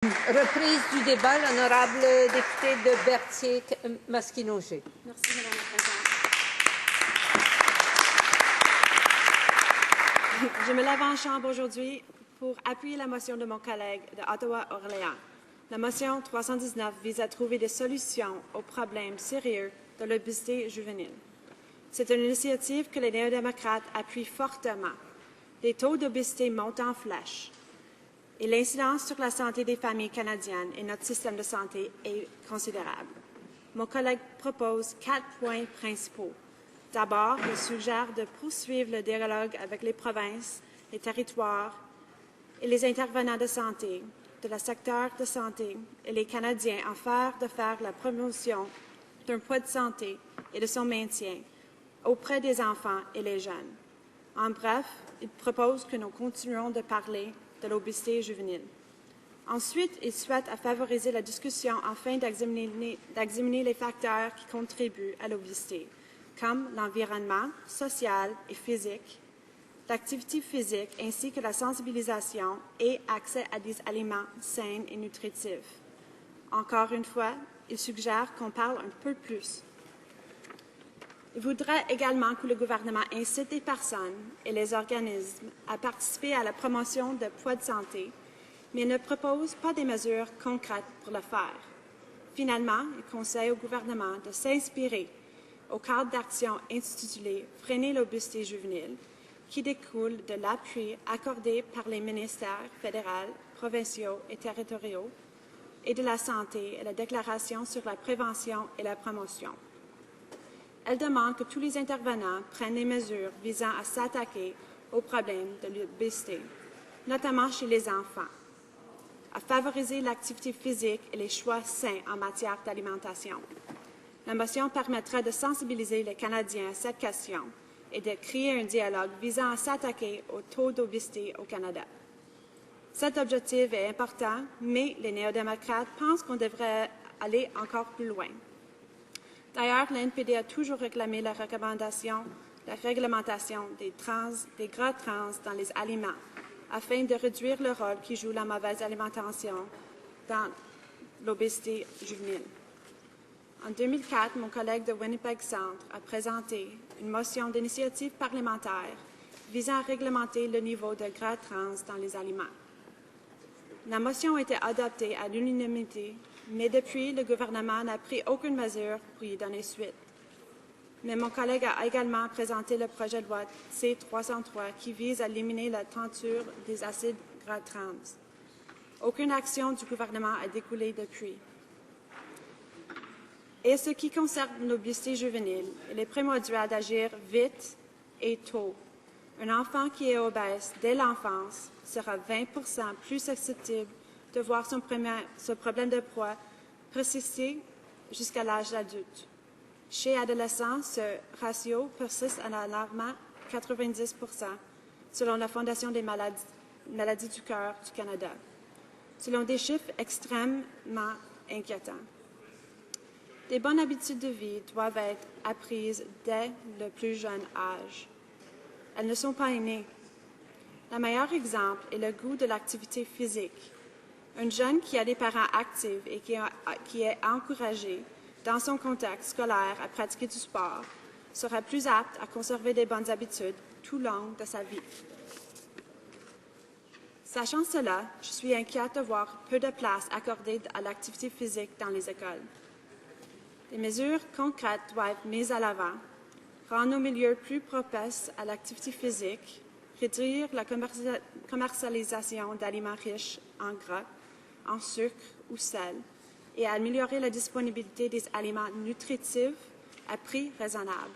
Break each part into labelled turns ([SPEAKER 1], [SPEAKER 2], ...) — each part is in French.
[SPEAKER 1] Reprise du débat, l'honorable député de Berthier-Masquinongé.
[SPEAKER 2] Merci, Madame la Présidente. Je me lève en chambre aujourd'hui pour appuyer la motion de mon collègue de Ottawa-Orléans. La motion 319 vise à trouver des solutions aux problèmes sérieux de l'obésité juvénile. C'est une initiative que les néo-démocrates appuient fortement. Les taux d'obésité montent en flèche et l'incidence sur la santé des familles canadiennes et notre système de santé est considérable. Mon collègue propose 4 points principaux. D'abord, il suggère de poursuivre le dialogue avec les provinces, les territoires et les intervenants de santé, de la secteur de santé et les Canadiens afin de faire la promotion d'un poids de santé et de son maintien auprès des enfants et les jeunes. En bref, il propose que nous continuions de parler de l'obésité juvénile. Ensuite, il souhaite favoriser la discussion afin d'examiner les facteurs qui contribuent à l'obésité, comme l'environnement social et physique, l'activité physique ainsi que la sensibilisation et accès à des aliments sains et nutritifs. Encore une fois, il suggère qu'on parle un peu plus. Il voudrait également que le gouvernement incite les personnes et les organismes à participer à la promotion de poids de santé, mais ne propose pas des mesures concrètes pour le faire. Finalement, il conseille au gouvernement de s'inspirer au cadre d'action intitulé « Freiner l'obésité juvénile » qui découle de l'appui accordé par les ministères fédéraux, provinciaux et territoriaux et de la santé et la déclaration sur la prévention et la promotion. Elle demande que tous les intervenants prennent des mesures visant à s'attaquer aux problèmes de l'obésité, notamment chez les enfants, à favoriser l'activité physique et les choix sains en matière d'alimentation. La motion permettra de sensibiliser les Canadiens à cette question et de créer un dialogue visant à s'attaquer au taux d'obésité au Canada. Cet objectif est important, mais les néo-démocrates pensent qu'on devrait aller encore plus loin. D'ailleurs, l'NPD a toujours réclamé la réglementation des gras trans dans les aliments, afin de réduire le rôle qui joue la mauvaise alimentation dans l'obésité juvénile. En 2004, mon collègue de Winnipeg Centre a présenté une motion d'initiative parlementaire visant à réglementer le niveau de gras trans dans les aliments. La motion a été adoptée à l'unanimité, mais depuis, le gouvernement n'a pris aucune mesure pour y donner suite. Mais mon collègue a également présenté le projet de loi C-303 qui vise à éliminer la tenture des acides gras trans. Aucune action du gouvernement a découlé depuis. Et ce qui concerne l'obésité juvénile, il est primordial d'agir vite et tôt. Un enfant qui est obèse dès l'enfance sera 20 % plus susceptible de voir son problème de poids persister jusqu'à l'âge adulte. Chez adolescents, ce ratio persiste à alarmant 90 % selon la Fondation des maladies du cœur du Canada, selon des chiffres extrêmement inquiétants. Des bonnes habitudes de vie doivent être apprises dès le plus jeune âge. Elles ne sont pas innées. Le meilleur exemple est le goût de l'activité physique. Un jeune qui a des parents actifs et qui est encouragé dans son contexte scolaire à pratiquer du sport sera plus apte à conserver des bonnes habitudes tout au long de sa vie. Sachant cela, je suis inquiète de voir peu de place accordée à l'activité physique dans les écoles. Des mesures concrètes doivent être mises à l'avant, rendre nos milieux plus propices à l'activité physique, réduire la commercialisation d'aliments riches en gras, en sucre ou sel, et améliorer la disponibilité des aliments nutritifs à prix raisonnable.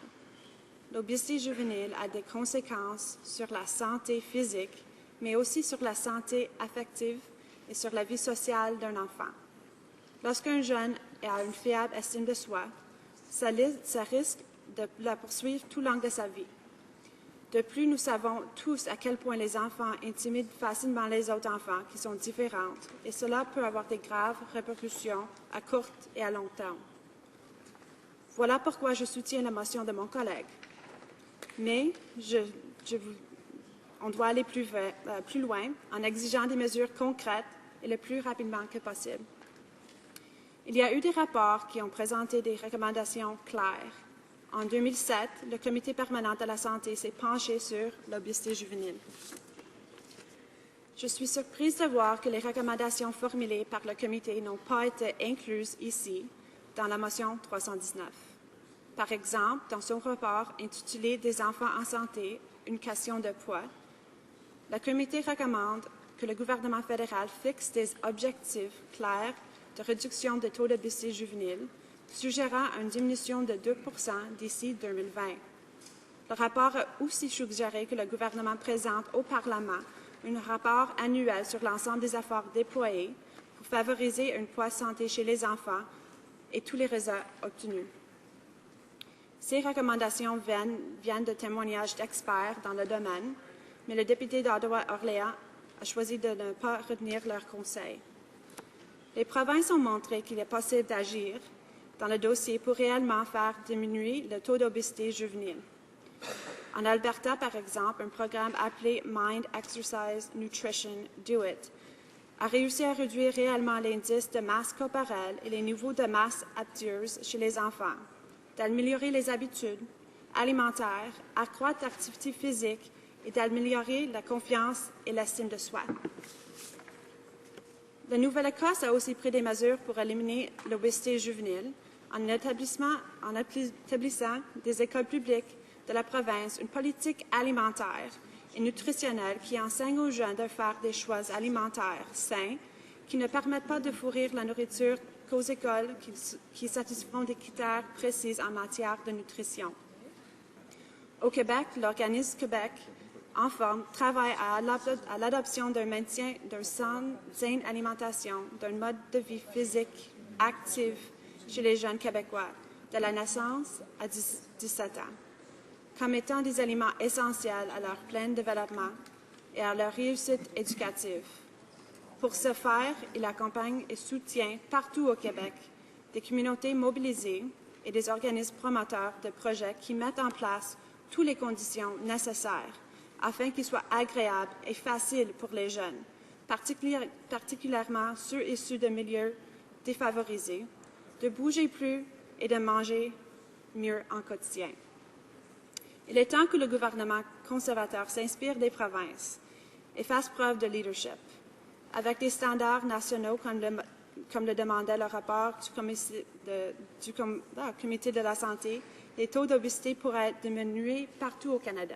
[SPEAKER 2] L'obésité juvénile a des conséquences sur la santé physique, mais aussi sur la santé affective et sur la vie sociale d'un enfant. Lorsqu'un jeune a une faible estime de soi, ça risque de la poursuivre tout au long de sa vie. De plus, nous savons tous à quel point les enfants intimident facilement les autres enfants qui sont différents, et cela peut avoir de graves répercussions à court et à long terme. Voilà pourquoi je soutiens la motion de mon collègue. Mais on doit aller plus loin en exigeant des mesures concrètes et le plus rapidement que possible. Il y a eu des rapports qui ont présenté des recommandations claires. En 2007, le Comité permanent de la santé s'est penché sur l'obésité juvénile. Je suis surprise de voir que les recommandations formulées par le Comité n'ont pas été incluses ici, dans la motion 319. Par exemple, dans son rapport intitulé « Des enfants en santé, une question de poids », le Comité recommande que le gouvernement fédéral fixe des objectifs clairs de réduction des taux d'obésité juvénile, suggérant une diminution de 2 % d'ici 2020. Le rapport a aussi suggéré que le gouvernement présente au Parlement un rapport annuel sur l'ensemble des efforts déployés pour favoriser un poids santé chez les enfants et tous les résultats obtenus. Ces recommandations viennent de témoignages d'experts dans le domaine, mais le député d'Ottawa-Orléans a choisi de ne pas retenir leurs conseils. Les provinces ont montré qu'il est possible d'agir dans le dossier pour réellement faire diminuer le taux d'obésité juvénile. En Alberta, par exemple, un programme appelé Mind Exercise Nutrition Do It a réussi à réduire réellement l'indice de masse corporelle et les niveaux de masse adipeuses chez les enfants, d'améliorer les habitudes alimentaires, accroître l'activité physique et d'améliorer la confiance et l'estime de soi. La Nouvelle-Écosse a aussi pris des mesures pour éliminer l'obésité juvénile en établissant des écoles publiques de la province une politique alimentaire et nutritionnelle qui enseigne aux jeunes de faire des choix alimentaires sains qui ne permettent pas de fournir la nourriture qu'aux écoles qui satisferont des critères précis en matière de nutrition. Au Québec, l'organisme Québec en forme travaille à l'adoption d'un maintien d'une saine alimentation, d'un mode de vie physique actif chez les jeunes Québécois de la naissance à 17 ans, comme étant des aliments essentiels à leur plein développement et à leur réussite éducative. Pour ce faire, il accompagne et soutient partout au Québec des communautés mobilisées et des organismes promoteurs de projets qui mettent en place toutes les conditions nécessaires afin qu'ils soient agréables et faciles pour les jeunes, particulièrement ceux issus de milieux défavorisés, de bouger plus et de manger mieux en quotidien. Il est temps que le gouvernement conservateur s'inspire des provinces et fasse preuve de leadership. Avec des standards nationaux comme le demandait le rapport du Comité de la santé, les taux d'obésité pourraient diminuer partout au Canada.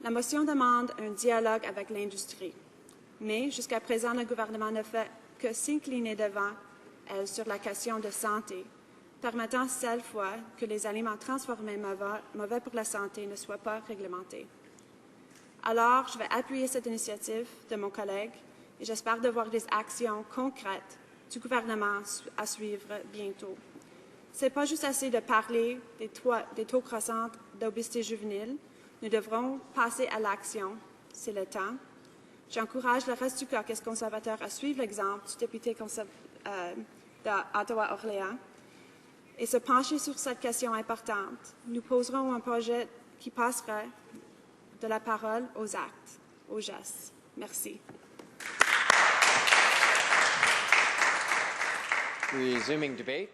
[SPEAKER 2] La motion demande un dialogue avec l'industrie, mais jusqu'à présent, le gouvernement ne fait que s'incliner devant elle sur la question de santé, permettant cette fois que les aliments transformés mauvais pour la santé ne soient pas réglementés. Alors, je vais appuyer cette initiative de mon collègue et j'espère de voir des actions concrètes du gouvernement à suivre bientôt. Ce n'est pas juste assez de parler des taux croissants d'obésité juvénile. Nous devrons passer à l'action. C'est le temps. J'encourage le reste du caucus conservateur à suivre l'exemple du député d'Ottawa-Orléans et se pencher sur cette question importante. Nous poserons un projet qui passera de la parole aux actes, aux gestes. Merci.
[SPEAKER 3] Resuming debate.